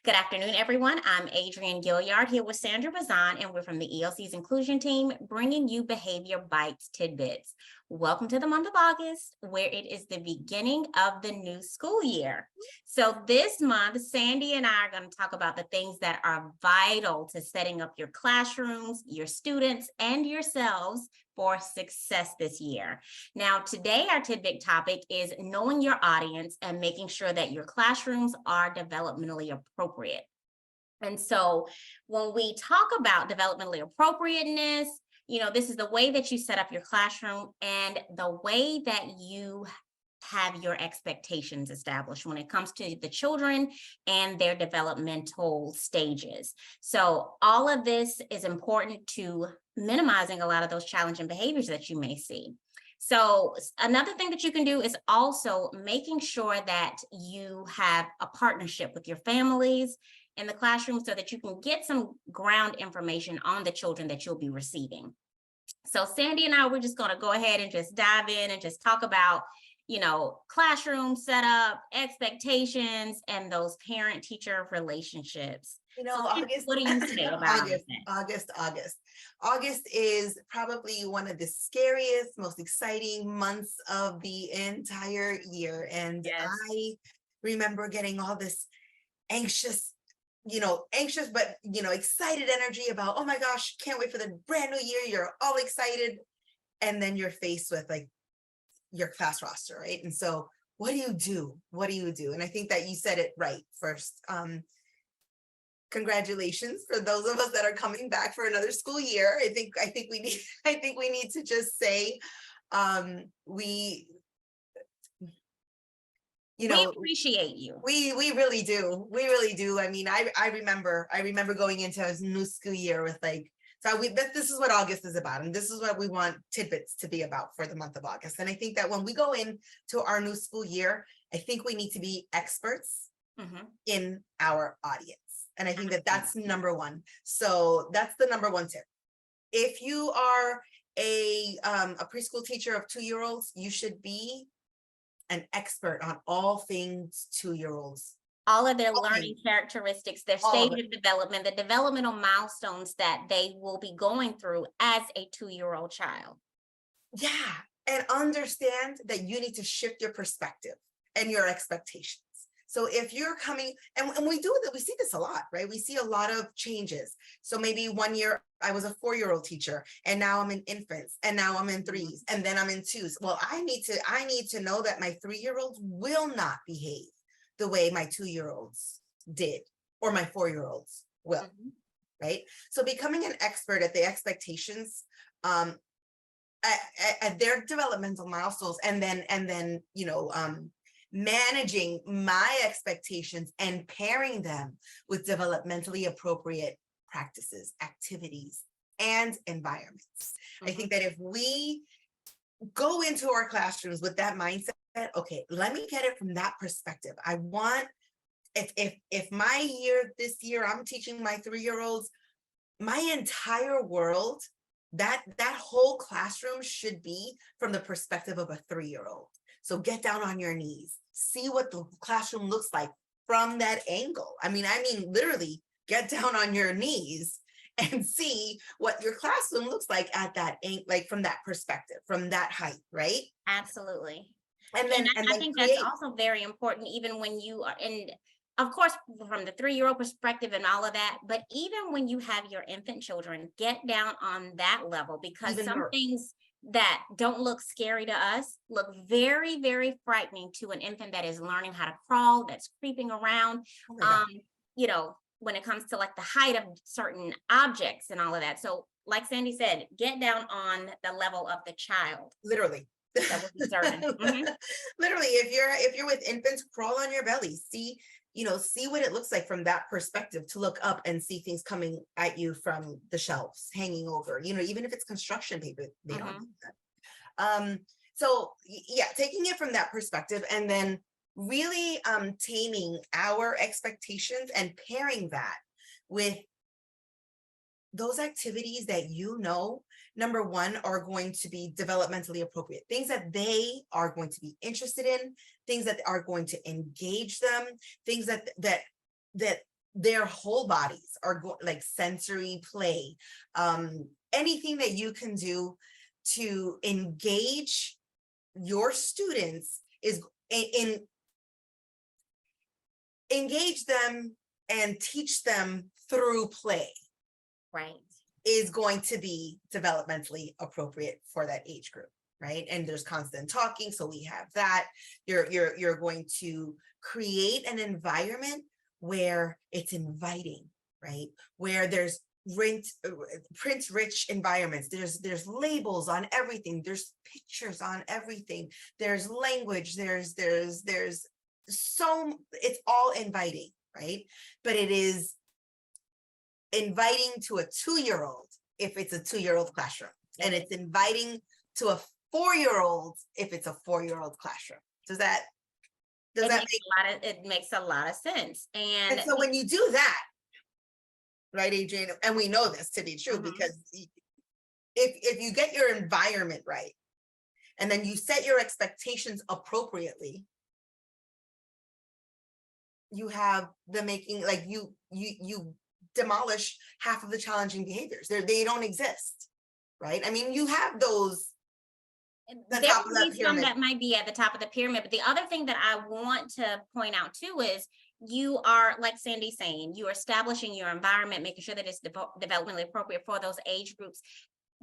Good afternoon, everyone. I'm Adrienne Gilliard here with Sandra Bazan, and we're from the ELC's Inclusion Team, bringing you Behavior Bites Tidbits. Welcome to the month of August, where it is the beginning of the new school year. So this month, Sandy and I are going to talk about the things that are vital to setting up your classrooms, your students, and yourselves for success this year. Now, today our tidbit topic is knowing your audience and making sure that your classrooms are developmentally appropriate. And so when we talk about developmentally appropriateness, this is the way that you set up your classroom and the way that you have your expectations established when it comes to the children and their developmental stages. So all of this is important to minimizing a lot of those challenging behaviors that you may see. So another thing that you can do is also making sure that you have a partnership with your families in the classroom so that you can get some ground information on the children that you'll be receiving. So Sandy and I, we're just going to go ahead and just dive in and just talk about classroom setup, expectations, and those parent-teacher relationships. So August, what do you say about August is probably one of the scariest, most exciting months of the entire year. And Yes. I remember getting all this anxious, but, excited energy about, oh my gosh, can't wait for the brand new year. You're all excited. And then you're faced with your class roster, right? And so what do you do? And I think that you said it right first. Congratulations for those of us that are coming back for another school year. I think we need to just say we appreciate you. We really do. I mean, I remember going into a new school year with this is what August is about, and this is what we want tidbits to be about for the month of August. And I think that when we go into our new school year, I think we need to be experts in our audience. And I think that that's number one. So that's the number one tip. If you are a preschool teacher of 2-year-olds, you should be an expert on all things 2-year-olds. All of their learning characteristics, their stage of development, the developmental milestones that they will be going through as a 2-year-old child. Yeah, and understand that you need to shift your perspective and your expectations. So if you're coming, and we see this a lot, right? We see a lot of changes. So maybe one year I was a 4-year-old teacher, and now I'm in infants, and now I'm in 3s, and then I'm in 2s. Well, I need to know that my 3-year-olds will not behave the way my 2-year-olds did, or my 4-year-olds will, right? So becoming an expert at the expectations, at their developmental milestones, and then managing my expectations and pairing them with developmentally appropriate practices, activities, and environments. I think that if we go into our classrooms with that mindset, okay, let me get it from that perspective. I want, if my year, this year, I'm teaching my 3-year-olds, my entire world, that whole classroom should be from the perspective of a 3-year-old. So get down on your knees, see what the classroom looks like from that angle. I mean, literally get down on your knees and see what your classroom looks like at that, from that perspective, from that height, right? Absolutely. And then I think that's also very important, even when you are in, of course, from the 3-year-old perspective and all of that, but even when you have your infant children, get down on that level, because some things that don't look scary to us look very, very frightening to an infant that is learning how to crawl, that's creeping around, when it comes to the height of certain objects and all of that. So like Sandy said, get down on the level of the child. Literally. That would be certain. Literally, if you're with infants, crawl on your belly, see what it looks like from that perspective, to look up and see things coming at you from the shelves, hanging over, even if it's construction paper, they don't do that. So yeah, taking it from that perspective, and then really taming our expectations and pairing that with those activities that number one, are going to be developmentally appropriate, things that they are going to be interested in, things that are going to engage them, things that their whole bodies are like sensory play, anything that you can do to engage your students is in engage them and teach them through play Right. is going to be developmentally appropriate for that age group, right? And there's constant talking, so we have that. You're going to create an environment where it's inviting, right? Where there's print rich environments. There's labels on everything. There's pictures on everything. There's language. There's so it's all inviting, right? But it is inviting to a 2-year-old if it's a 2-year-old classroom, and it's inviting to a 4-year-old if it's a 4-year-old classroom. Does that it makes a lot of sense. And so when you do that, right, Adrienne, and we know this to be true, because if you get your environment right, and then you set your expectations appropriately, you have the making, like you demolish half of the challenging behaviors. They don't exist, right? I mean, you have those the there top of will that be some pyramid. that might be at the top of the pyramid, but the other thing that I want to point out too is you are, like Sandy's saying, you're establishing your environment, making sure that it's developmentally appropriate for those age groups,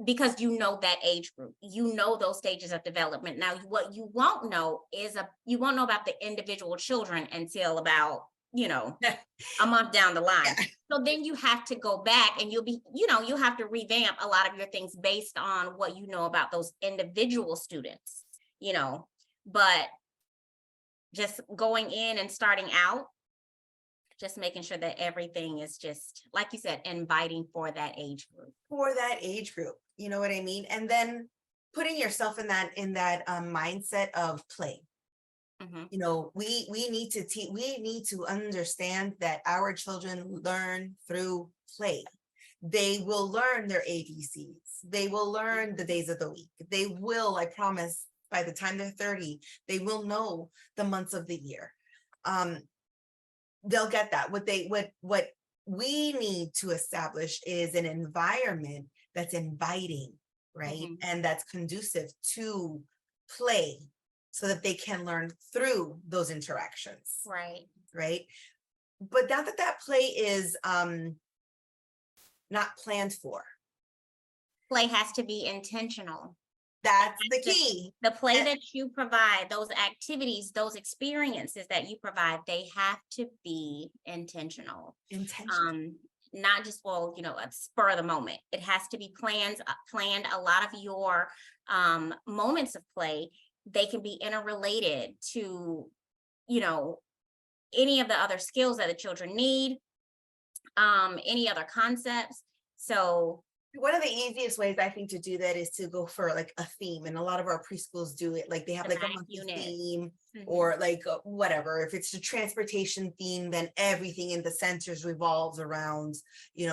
because you know that age group, you know those stages of development. Now, what you won't know is you won't know about the individual children until about, a month down the line. Yeah. So then you have to go back and you'll have to revamp a lot of your things based on what you know about those individual students, but just going in and starting out, just making sure that everything is just, like you said, inviting for that age group. You know what I mean? And then putting yourself in that mindset of play. We need to understand that our children learn through play. They will learn their ABCs. They will learn the days of the week. They will, I promise, by the time they're 30, they will know the months of the year. They'll get that. What we need to establish is an environment that's inviting, right? And that's conducive to play, so that they can learn through those interactions. Right. But not that play is not planned for. Play has to be intentional. That's the key. The play that you provide, those activities, those experiences that you provide, they have to be intentional. Not just, a spur of the moment. It has to be planned. A lot of your moments of play, they can be interrelated to, any of the other skills that the children need, any other concepts. So one of the easiest ways I think to do that is to go for like a theme, and a lot of our preschools do it. Like they have like a monthly theme, or like whatever. If it's a transportation theme, then everything in the centers revolves around,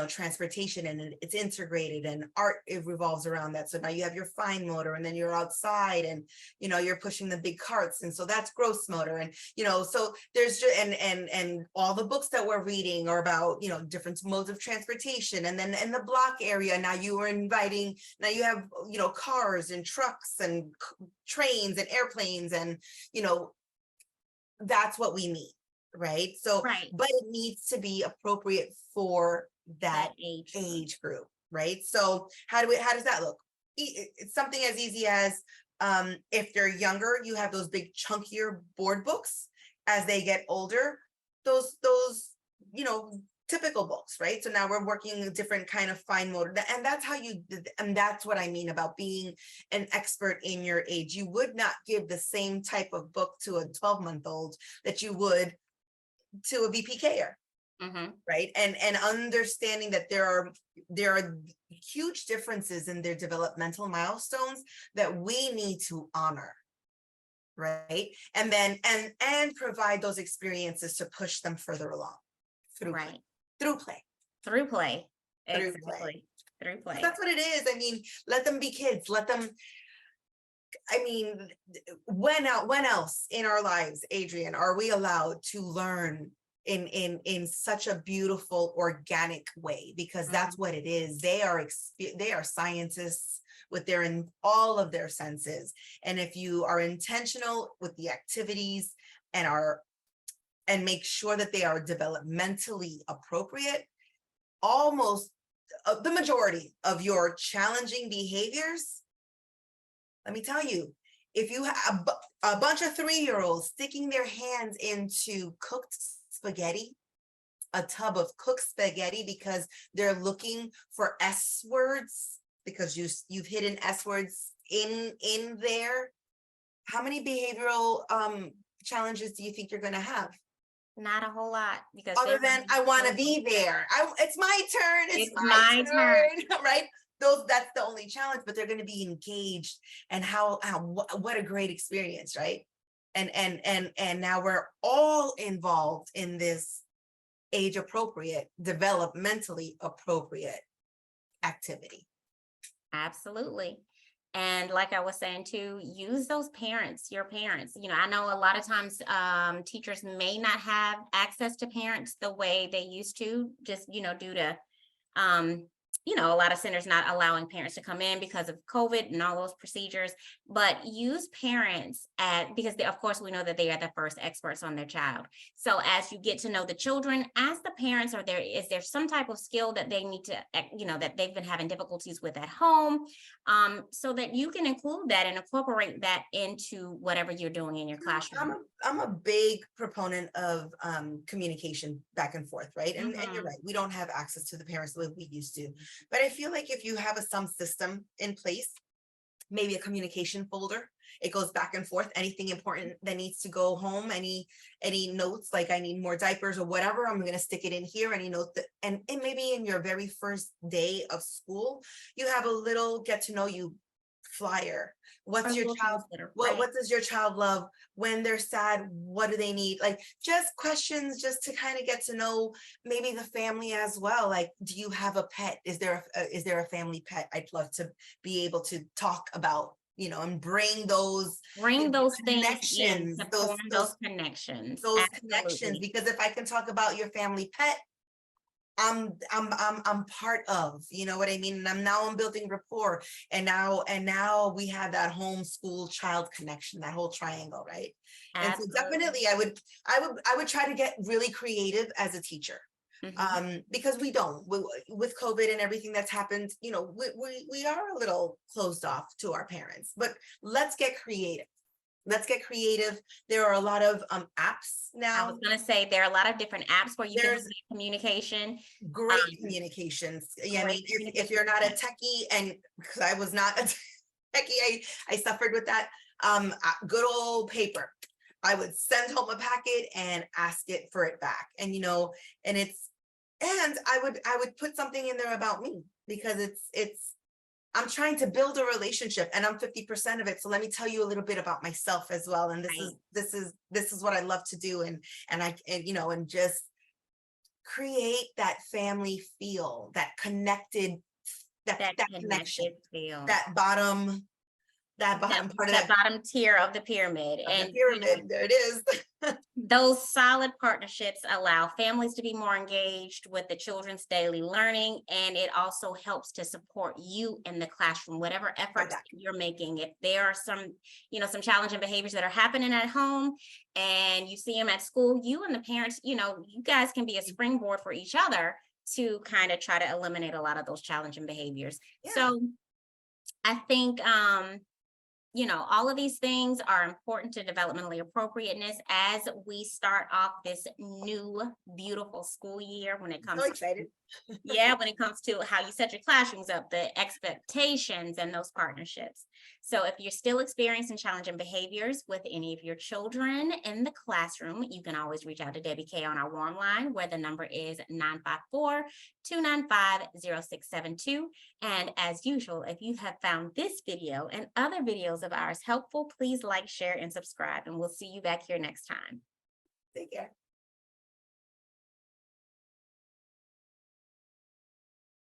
transportation, and it's integrated, and art, it revolves around that. So now you have your fine motor, and then you're outside, and you're pushing the big carts, and so that's gross motor, and so there's just and all the books that we're reading are about different modes of transportation. And then in the block area, now you have cars and trucks and trains and airplanes, and that's what we need, right? So but it needs to be appropriate for that age group, right? So how does that look? It's something as easy as if they're younger, you have those big chunkier board books. As they get older, those typical books, right? So now we're working a different kind of fine motor, and that's what I mean about being an expert in your age. You would not give the same type of book to a 12-month-old that you would to a VPKer, right? And understanding that there are huge differences in their developmental milestones that we need to honor, right? And then and provide those experiences to push them further along through play. Exactly. Through play. That's what it is. I mean, let them be kids. When else in our lives, Adrienne, are we allowed to learn in such a beautiful organic way, because that's what it is. They are scientists with their in all of their senses. And if you are intentional with the activities and make sure that they are developmentally appropriate, almost the majority of your challenging behaviors, let me tell you, if you have a bunch of 3-year-olds sticking their hands into cooked spaghetti, a tub of cooked spaghetti, because they're looking for S words, because you've hidden S words in there, how many behavioral challenges do you think you're going to have? Not a whole lot, because Other than I want to be there. It's my turn. It's my turn. Right? That's the only challenge, but they're going to be engaged, and what a great experience, right? And now we're all involved in this age appropriate, developmentally appropriate activity. Absolutely. And like I was saying too, use those parents, your parents. I know a lot of times teachers may not have access to parents the way they used to, just, due to a lot of centers not allowing parents to come in because of COVID and all those procedures, but use parents because of course we know that they are the first experts on their child. So as you get to know the children, ask the parents, is there some type of skill that they need to, that they've been having difficulties with at home, so that you can include that and incorporate that into whatever you're doing in your classroom. I'm a big proponent of communication back and forth, right? And you're right, we don't have access to the parents the way we used to. But I feel like if you have some system in place, maybe a communication folder, it goes back and forth, anything important that needs to go home, any notes, like I need more diapers or whatever, I'm going to stick it in here, any note that, and maybe in your very first day of school, you have a little get to know you flyer. What's your child, what does your child love? When they're sad, what do they need? Like, just questions just to kind of get to know maybe the family as well. Like, do you have a pet? Is there a family pet? I'd love to be able to talk about, and bring those connections, those connections, because if I can talk about your family pet, I'm part of, you know what I mean? And I'm building rapport, and now we have that homeschool child connection, that whole triangle, right? Absolutely. And so definitely I would try to get really creative as a teacher. Because we with COVID and everything that's happened, we are a little closed off to our parents, but let's get creative. There are a lot of apps now. I was going to say there are a lot of different apps where you can have communication. Great communications. Yeah, I mean, if you're not a techie, and because I was not a techie, I suffered with that. Good old paper. I would send home a packet and ask it for it back, and and I would put something in there about me, because I'm trying to build a relationship, and I'm 50% of it. So let me tell you a little bit about myself as well. And this is what I love to do. And just create that family feel, that connected, that connection, feel, that bottom tier of the pyramid. There it is. Those solid partnerships allow families to be more engaged with the children's daily learning, and it also helps to support you in the classroom, whatever efforts you're making. If there are some challenging behaviors that are happening at home and you see them at school, you and the parents, you guys can be a springboard for each other to kind of try to eliminate a lot of those challenging behaviors. Yeah. So I think all of these things are important to developmentally appropriateness as we start off this new beautiful school year. When it comes, so excited. When it comes to how you set your classrooms up, the expectations and those partnerships. So if you're still experiencing challenging behaviors with any of your children in the classroom, you can always reach out to Debbie K on our warm line, where the number is 954-295-0672. And as usual, if you have found this video and other videos of ours helpful, please like, share, and subscribe. And we'll see you back here next time. Take care.